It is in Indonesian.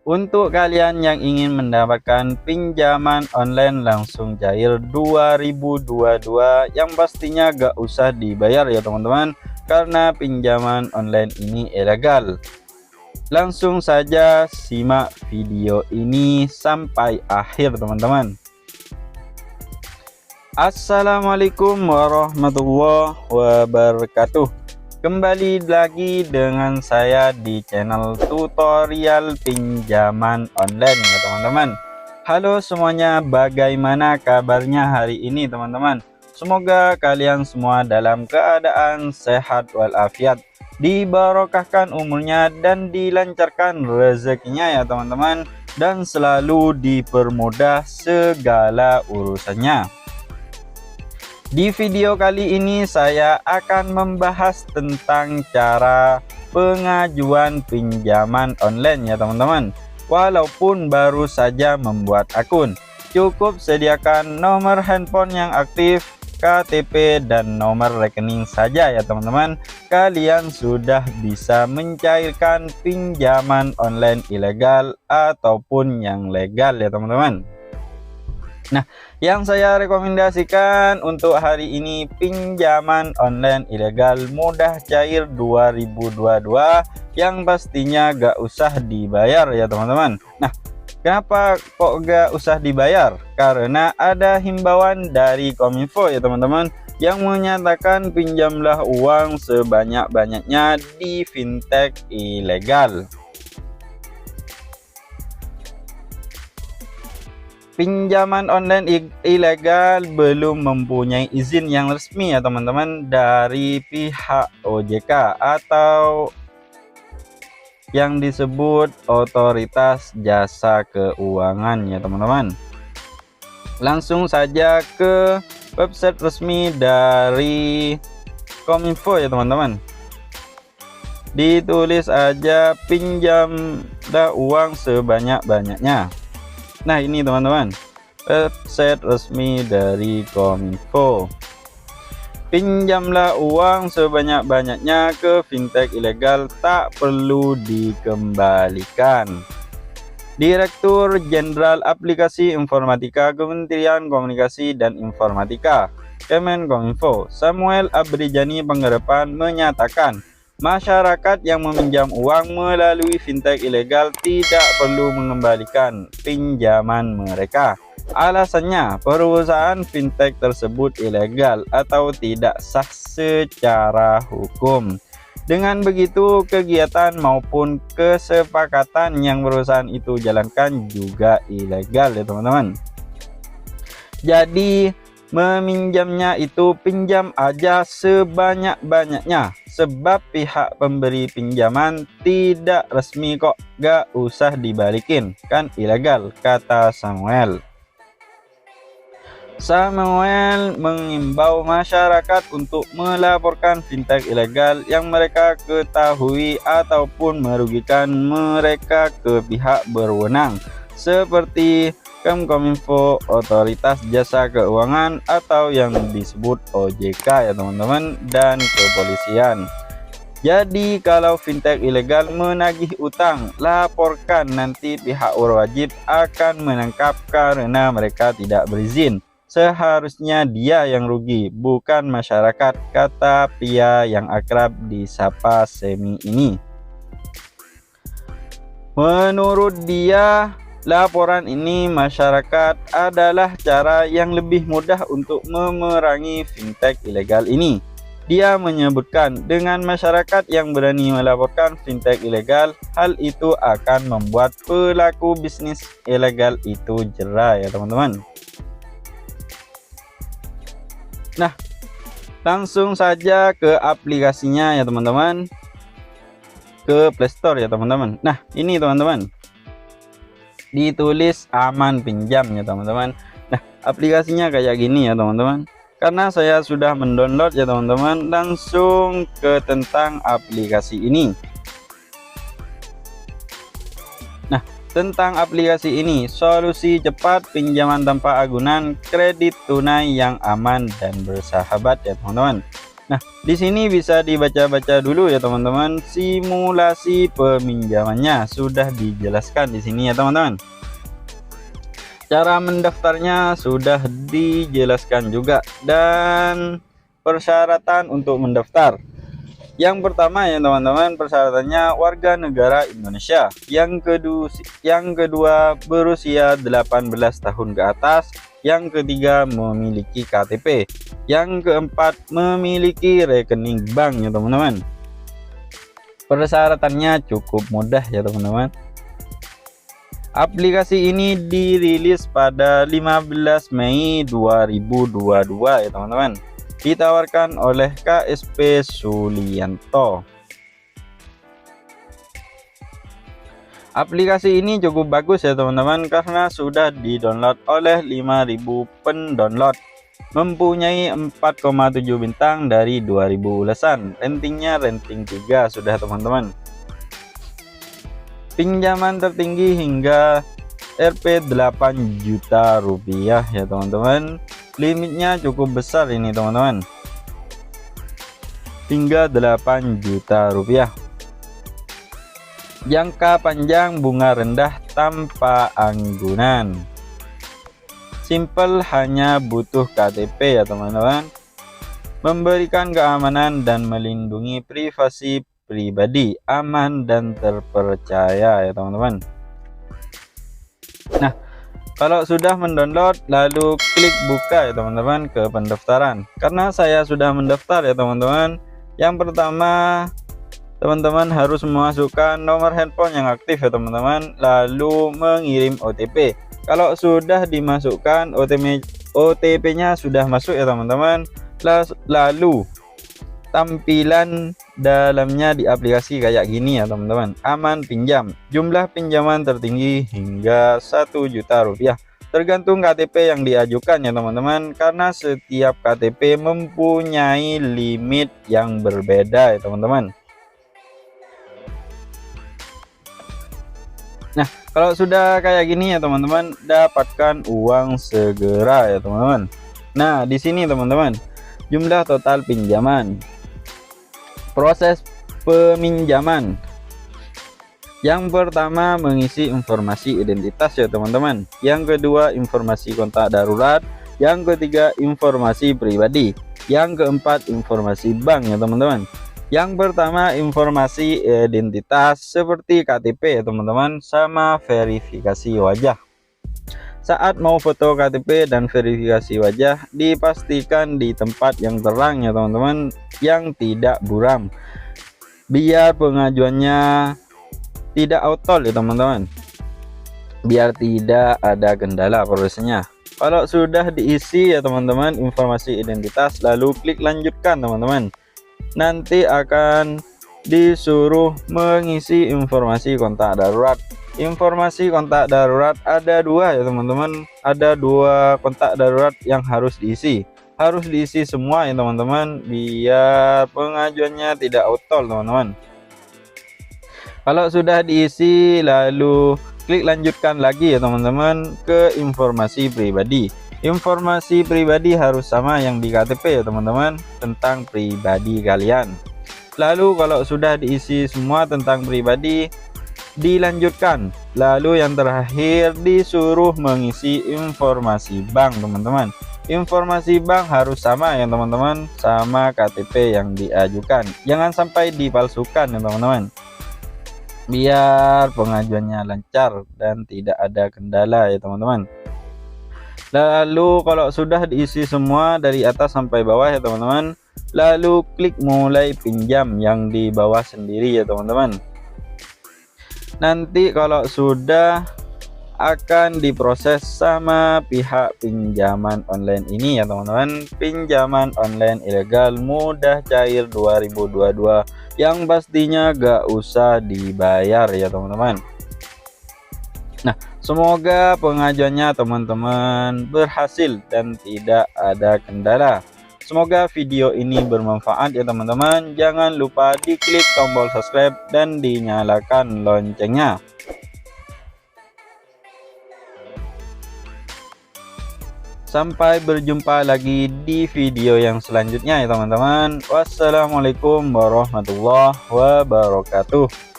Untuk kalian yang ingin mendapatkan pinjaman online langsung cair 2022, yang pastinya gak usah dibayar ya teman-teman, karena pinjaman online ini ilegal. Langsung saja simak video ini sampai akhir teman-teman. Assalamualaikum warahmatullahi wabarakatuh. Kembali lagi dengan saya di channel tutorial pinjaman online ya teman-teman. Halo semuanya, bagaimana kabarnya hari ini teman-teman? Semoga kalian semua dalam keadaan sehat walafiat, dibarokahkan umurnya dan dilancarkan rezekinya ya teman-teman, dan selalu dipermudah segala urusannya. Di video kali ini saya akan membahas tentang cara pengajuan pinjaman online ya teman-teman. Walaupun baru saja membuat akun, cukup sediakan nomor handphone yang aktif, KTP dan nomor rekening saja ya teman-teman. Kalian sudah bisa mencairkan pinjaman online ilegal ataupun yang legal ya teman-teman. Nah, yang saya rekomendasikan untuk hari ini pinjaman online ilegal mudah cair 2022 yang pastinya gak usah dibayar ya teman-teman. Nah, kenapa kok gak usah dibayar? Karena ada himbauan dari Kominfo ya teman-teman, yang menyatakan pinjamlah uang sebanyak-banyaknya di fintech ilegal. Pinjaman online ilegal belum mempunyai izin yang resmi ya teman-teman dari pihak OJK atau yang disebut Otoritas Jasa Keuangan ya teman-teman. Langsung saja ke website resmi dari Kominfo ya teman-teman. Ditulis aja pinjamlah uang sebanyak-banyaknya. Nah ini teman-teman, website resmi dari Kominfo. Pinjamlah uang sebanyak-banyaknya ke fintech ilegal, tak perlu dikembalikan. Direktur Jenderal Aplikasi Informatika Kementerian Komunikasi dan Informatika Kemenkominfo, Samuel Abrijani Panggarapan menyatakan, masyarakat yang meminjam uang melalui fintech ilegal tidak perlu mengembalikan pinjaman mereka. Alasannya, perusahaan fintech tersebut ilegal atau tidak sah secara hukum. Dengan begitu, kegiatan maupun kesepakatan yang perusahaan itu jalankan juga ilegal ya teman-teman. Jadi meminjamnya itu pinjam aja sebanyak-banyaknya, sebab pihak pemberi pinjaman tidak resmi kok, gak usah dibalikin, kan ilegal, kata Samuel. Samuel mengimbau masyarakat untuk melaporkan fintech ilegal yang mereka ketahui ataupun merugikan mereka ke pihak berwenang seperti Kominfo, Otoritas Jasa Keuangan atau yang disebut OJK ya teman-teman, dan kepolisian. Jadi kalau fintech ilegal menagih utang, laporkan, nanti pihak berwajib akan menangkap karena mereka tidak berizin. Seharusnya dia yang rugi, bukan masyarakat, kata pria yang akrab disapa Semi ini. Menurut dia, laporan ini masyarakat adalah cara yang lebih mudah untuk memerangi fintech ilegal ini. Dia menyebutkan, dengan masyarakat yang berani melaporkan fintech ilegal, hal itu akan membuat pelaku bisnis ilegal itu jera ya teman-teman. Nah, langsung saja ke aplikasinya ya teman-teman, ke Play Store ya teman-teman. Nah ini teman-teman, ditulis aman pinjam ya teman-teman. Nah aplikasinya kayak gini ya teman-teman. Karena saya sudah mendownload ya teman-teman, langsung ke tentang aplikasi ini. Nah tentang aplikasi ini, solusi cepat pinjaman tanpa agunan, kredit tunai yang aman dan bersahabat ya teman-teman. Nah, di sini bisa dibaca-baca dulu ya teman-teman, simulasi peminjamannya sudah dijelaskan di sini ya teman-teman. Cara mendaftarnya sudah dijelaskan juga, dan persyaratan untuk mendaftar. Yang pertama ya teman-teman, persyaratannya warga negara Indonesia. Yang kedua berusia 18 tahun ke atas. Yang ketiga memiliki KTP. Yang keempat memiliki rekening bank ya teman-teman. Persyaratannya cukup mudah ya teman-teman. Aplikasi ini dirilis pada 15 Mei 2022 ya teman-teman. Ditawarkan oleh KSP Sulianto. Aplikasi ini cukup bagus ya teman-teman, karena sudah di-download oleh 5.000 pendownload. Mempunyai 4,7 bintang dari 2.000 ulasan. Ratingnya rating 3 sudah teman-teman. Pinjaman tertinggi hingga Rp 8 juta rupiah ya teman-teman. Limitnya cukup besar ini teman-teman, hingga 8 juta rupiah. Jangka panjang, bunga rendah tanpa anggunan. Simple, hanya butuh KTP ya teman-teman. Memberikan keamanan dan melindungi privasi pribadi, aman dan terpercaya ya teman-teman. Nah, kalau sudah mendownload, lalu klik buka ya teman-teman ke pendaftaran. Karena saya sudah mendaftar ya teman-teman. Yang pertama, teman-teman harus memasukkan nomor handphone yang aktif ya teman-teman, lalu mengirim OTP. Kalau sudah dimasukkan, OTP-nya sudah masuk ya teman-teman, lalu tampilan dalamnya di aplikasi kayak gini ya teman-teman. Aman pinjam, jumlah pinjaman tertinggi hingga 1 juta rupiah, tergantung KTP yang diajukan ya teman-teman, karena setiap KTP mempunyai limit yang berbeda ya teman-teman. Nah, kalau sudah kayak gini ya teman-teman, dapatkan uang segera ya teman-teman. Nah, di sini teman-teman, jumlah total pinjaman. Proses peminjaman. Yang pertama, mengisi informasi identitas ya teman-teman. Yang kedua, informasi kontak darurat. Yang ketiga, informasi pribadi. Yang keempat, informasi bank ya teman-teman. Yang pertama, informasi identitas seperti KTP ya teman-teman, sama verifikasi wajah. Saat mau foto KTP dan verifikasi wajah, dipastikan di tempat yang terang ya teman-teman, yang tidak buram, biar pengajuannya tidak auto ya teman-teman, biar tidak ada kendala prosesnya. Kalau sudah diisi ya teman-teman informasi identitas, lalu klik lanjutkan teman-teman. Nanti akan disuruh mengisi informasi kontak darurat. Informasi kontak darurat ada dua ya teman-teman, ada dua kontak darurat yang harus diisi. Harus diisi semua ya teman-teman, biar pengajuannya tidak auto teman-teman. Kalau sudah diisi, lalu klik lanjutkan lagi ya teman-teman ke informasi pribadi. Informasi pribadi harus sama yang di KTP ya teman-teman, tentang pribadi kalian. Lalu kalau sudah diisi semua tentang pribadi, dilanjutkan. Lalu yang terakhir disuruh mengisi informasi bank teman-teman. Informasi bank harus sama ya teman-teman, sama KTP yang diajukan. Jangan sampai dipalsukan ya teman-teman, biar pengajuannya lancar dan tidak ada kendala ya teman-teman. Lalu kalau sudah diisi semua dari atas sampai bawah ya teman-teman, lalu klik mulai pinjam yang di bawah sendiri ya teman-teman. Nanti kalau sudah, akan diproses sama pihak pinjaman online ini ya teman-teman. Pinjaman online ilegal mudah cair 2022, yang pastinya gak usah dibayar ya teman-teman. Nah, semoga pengajuannya teman-teman berhasil dan tidak ada kendala. Semoga video ini bermanfaat ya teman-teman. Jangan lupa diklik tombol subscribe dan dinyalakan loncengnya. Sampai berjumpa lagi di video yang selanjutnya ya teman-teman. Wassalamualaikum warahmatullahi wabarakatuh.